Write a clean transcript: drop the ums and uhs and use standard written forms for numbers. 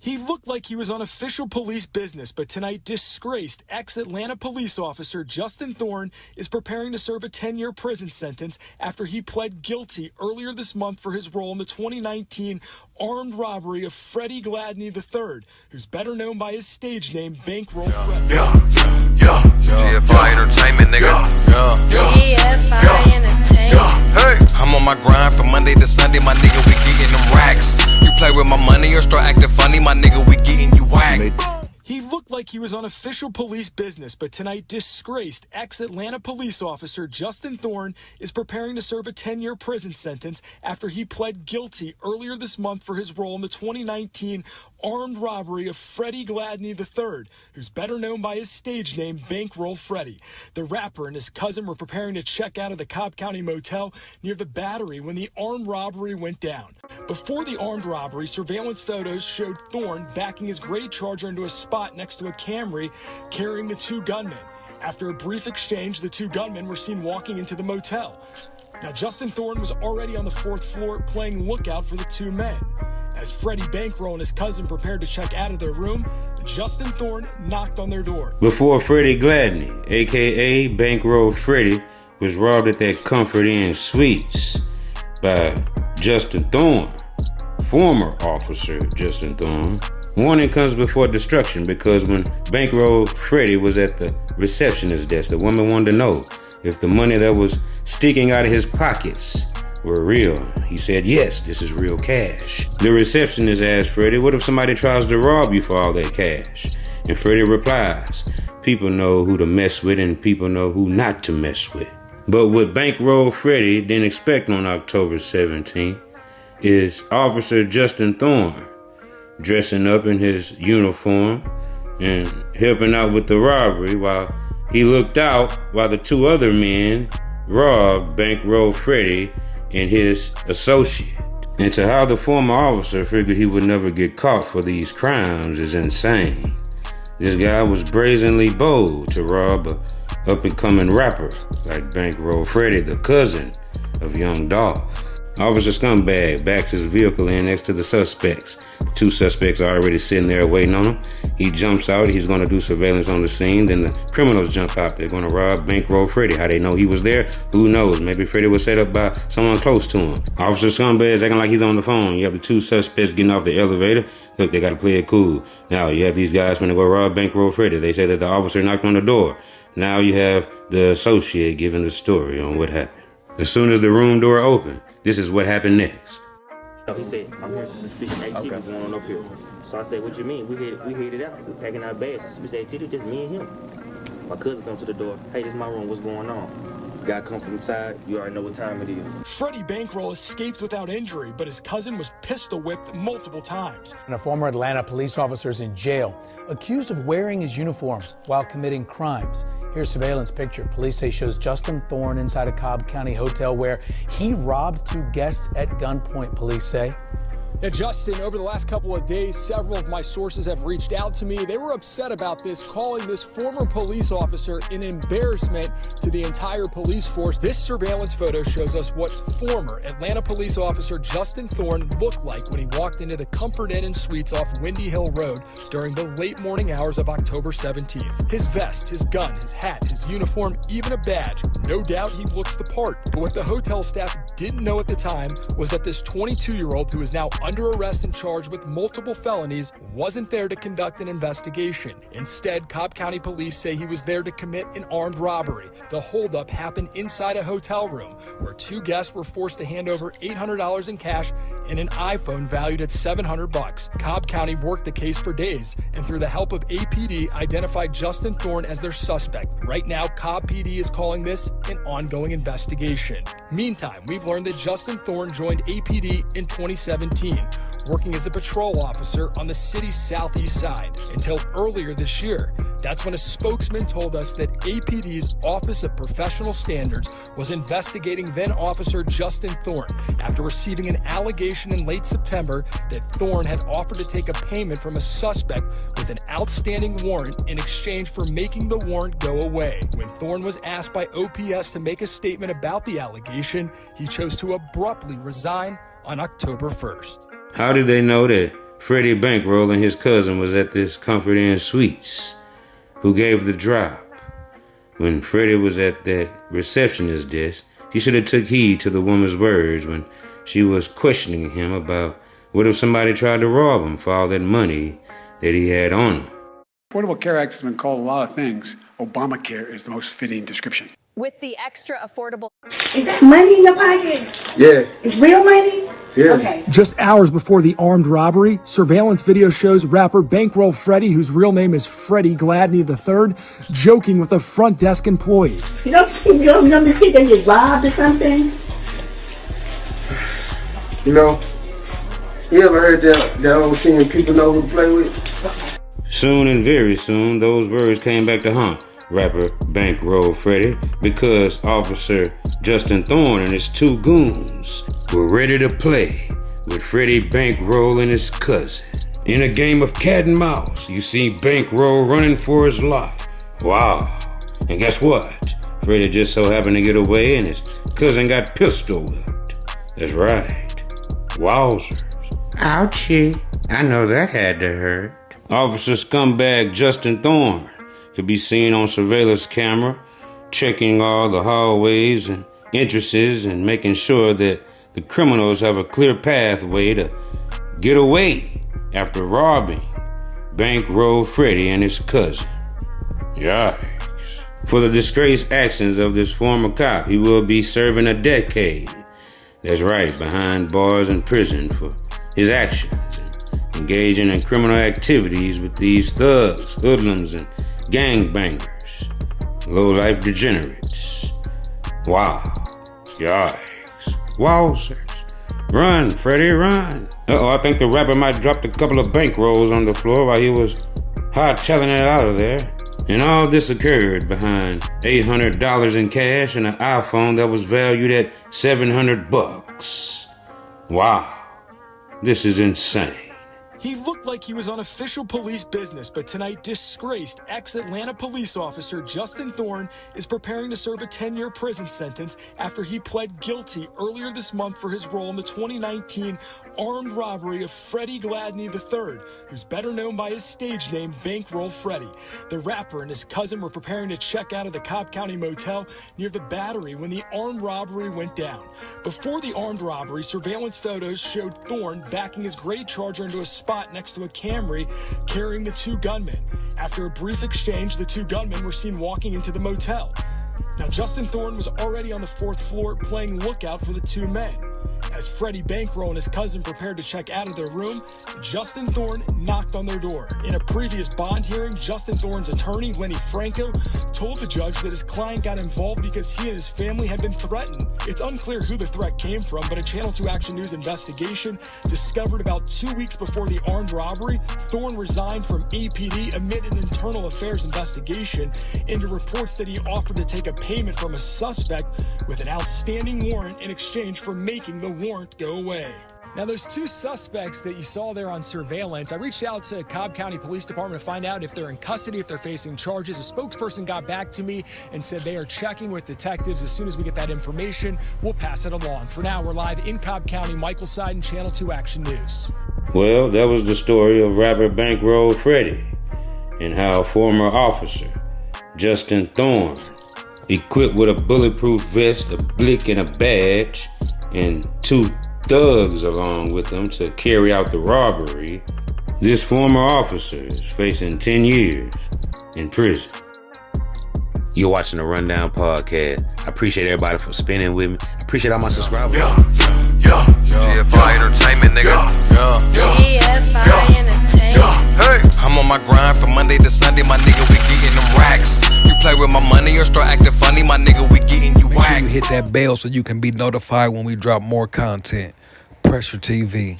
He looked like he was on official police business, but tonight disgraced ex-Atlanta police officer Justin Thorne is preparing to serve a 10-year prison sentence after he pled guilty earlier this month for his role in the 2019 armed robbery of Freddie Gladney III, who's better known by his stage name Bankroll Freddie. GFI Entertainment, nigga. GFI Entertainment. Hey, I'm on my grind from Monday to Sunday, my nigga, we getting them racks. You play with my money or start acting funny, my nigga, we getting you whacked. He looked like he was on official police business, but tonight disgraced ex-Atlanta police officer Justin Thorne is preparing to serve a 10-year prison sentence after he pled guilty earlier this month for his role in the 2019 armed robbery of Freddie Gladney III, who's better known by his stage name Bankroll Freddie. The rapper and his cousin were preparing to check out of the Cobb County motel near the Battery when the armed robbery went down. Before the armed robbery, surveillance photos showed Thorne backing his gray Charger into a spot next to a Camry carrying the two gunmen. After a brief exchange, the two gunmen were seen walking into the motel. Now, Justin Thorne was already on the 4th floor playing lookout for the two men. As Freddie Bankroll and his cousin prepared to check out of their room, Justin Thorne knocked on their door. Before Freddie Gladney, a.k.a. Bankroll Freddie, was robbed at that Comfort Inn Suites by Justin Thorne, former officer Justin Thorne. Warning comes before destruction, because when Bankroll Freddie was at the receptionist desk, the woman wanted to know if the money that was sticking out of his pockets were real. He said, yes, this is real cash. The receptionist asked Freddie, what if somebody tries to rob you for all that cash? And Freddie replies, people know who to mess with and people know who not to mess with. But what Bankroll Freddie didn't expect on October 17th is Officer Justin Thorne dressing up in his uniform and helping out with the robbery while he looked out while the two other men robbed Bankroll Freddie and his associate. And to how the former officer figured he would never get caught for these crimes is insane. This guy was brazenly bold to rob a up-and-coming rapper like Bankroll Freddie, the cousin of Young Dolph. Officer Scumbag backs his vehicle in next to the suspects. The two suspects are already sitting there waiting on him. He jumps out. He's going to do surveillance on the scene. Then the criminals jump out. They're going to rob Bankroll Freddie. How they know he was there? Who knows? Maybe Freddie was set up by someone close to him. Officer Scumbag is acting like he's on the phone. You have the two suspects getting off the elevator. Look, they got to play it cool. Now you have these guys going to go rob Bankroll Freddie. They say that the officer knocked on the door. Now you have the associate giving the story on what happened. As soon as the room door opened, this is what happened next. He said, I'm here for suspicious activity going on up here. So I said, what you mean? We headed out. We packing our bags. Suspicious activity, just me and him. My cousin comes to the door. Hey, this is my room. What's going on? Guy come from the side. You already know what time it is. Freddie Bankroll escaped without injury, but his cousin was pistol whipped multiple times. And a former Atlanta police officer is in jail, accused of wearing his uniform while committing crimes. Here's surveillance picture. Police say shows Justin Thorne inside a Cobb County hotel where he robbed two guests at gunpoint, police say. Yeah, Justin, over the last couple of days, several of my sources have reached out to me. They were upset about this, calling this former police officer an embarrassment to the entire police force. This surveillance photo shows us what former Atlanta police officer Justin Thorne looked like when he walked into the Comfort Inn and Suites off Windy Hill Road during the late morning hours of October 17th. His vest, his gun, his hat, his uniform, even a badge. No doubt he looks the part. But what the hotel staff didn't know at the time was that this 22-year-old who is now under arrest and charged with multiple felonies wasn't there to conduct an investigation. Instead, Cobb County police say he was there to commit an armed robbery. The holdup happened inside a hotel room where two guests were forced to hand over $800 in cash and an iPhone valued at $700. Cobb County worked the case for days and through the help of APD identified Justin Thorne as their suspect. Right now, Cobb PD is calling this an ongoing investigation. Meantime, we've learned that Justin Thorne joined APD in 2017, working as a patrol officer on the city's southeast side until earlier this year. That's when a spokesman told us that APD's Office of Professional Standards was investigating then-Officer Justin Thorne after receiving an allegation in late September that Thorne had offered to take a payment from a suspect with an outstanding warrant in exchange for making the warrant go away. When Thorne was asked by OPS to make a statement about the allegation, he chose to abruptly resign on October 1st. How did they know that Freddie Bankroll and his cousin was at this Comfort Inn Suites, who gave the drop. When Freddie was at that receptionist desk, he should have took heed to the woman's words when she was questioning him about what if somebody tried to rob him for all that money that he had on him. Affordable Care Act has been called a lot of things. Obamacare is the most fitting description. With the extra affordable... Is that money in your pocket? Yeah. It's real money? Yeah. Okay. Just hours before the armed robbery, surveillance video shows rapper Bankroll Freddie, whose real name is Freddie Gladney III, joking with a front desk employee. You don't think they get robbed or something? You know, you ever heard that old saying, people know who to play with? Soon and very soon, those words came back to haunt rapper Bankroll Freddie because Officer Justin Thorne and his two goons were ready to play with Freddie Bankroll and his cousin. In a game of cat and mouse, you see Bankroll running for his life. Wow. And guess what? Freddie just so happened to get away and his cousin got pistol whipped. That's right. Wowzers. Ouchie. I know that had to hurt. Officer scumbag Justin Thorne could be seen on surveillance camera, checking all the hallways and entrances and making sure that the criminals have a clear pathway to get away after robbing Bankroll Freddie and his cousin. Yikes. For the disgraced actions of this former cop, he will be serving a decade. That's right, behind bars in prison for his actions and engaging in criminal activities with these thugs, hoodlums, and gangbangers, low-life degenerates. Wow. Yikes. Wowzers. Run, Freddie, run. Uh-oh, I think the rapper might dropped a couple of bankrolls on the floor while he was hightailing it out of there. And all this occurred behind $800 in cash and an iPhone that was valued at $700. Wow. This is insane. He looked like he was on official police business, but tonight, disgraced ex-Atlanta police officer Justin Thorne is preparing to serve a 10-year prison sentence after he pled guilty earlier this month for his role in the 2019 armed robbery of Freddie Gladney III, who's better known by his stage name Bankroll Freddie. The rapper and his cousin were preparing to check out of the Cobb County motel near the Battery when the armed robbery went down. Before the armed robbery, surveillance photos showed Thorne backing his gray Charger into a spot next to a Camry carrying the two gunmen. After a brief exchange, the two gunmen were seen walking into the motel. Now, Justin Thorne was already on the 4th floor playing lookout for the two men. As Freddie Bankroll and his cousin prepared to check out of their room, Justin Thorne knocked on their door. In a previous bond hearing, Justin Thorne's attorney, Lenny Franco, told the judge that his client got involved because he and his family had been threatened. It's unclear who the threat came from, but a Channel 2 Action News investigation discovered about 2 weeks before the armed robbery, Thorne resigned from APD amid an internal affairs investigation into reports that he offered to take a payment from a suspect with an outstanding warrant in exchange for making the warrant go away. Now, those two suspects that you saw there on surveillance, I reached out to Cobb County Police Department to find out if they're in custody, if they're facing charges. A spokesperson got back to me and said they are checking with detectives. As soon as we get that information, we'll pass it along. For now, we're live in Cobb County. Michael Seiden, Channel 2 Action News. Well, that was the story of rapper Bankroll Freddie and how former officer Justin Thorne, equipped with a bulletproof vest, a blick, and a badge, and two thugs along with him to carry out the robbery, this former officer is facing 10 years in prison. You're watching the Rundown Podcast. I appreciate everybody for spending with me. I appreciate all my subscribers. GFI Entertainment, nigga. GFI Entertainment. Hey, I'm on my grind from Monday to Sunday, my nigga, we getting them racks. You play with my money or start acting funny, my nigga, we getting you whacked. Make sure you hit that bell so you can be notified when we drop more content. Pressure TV.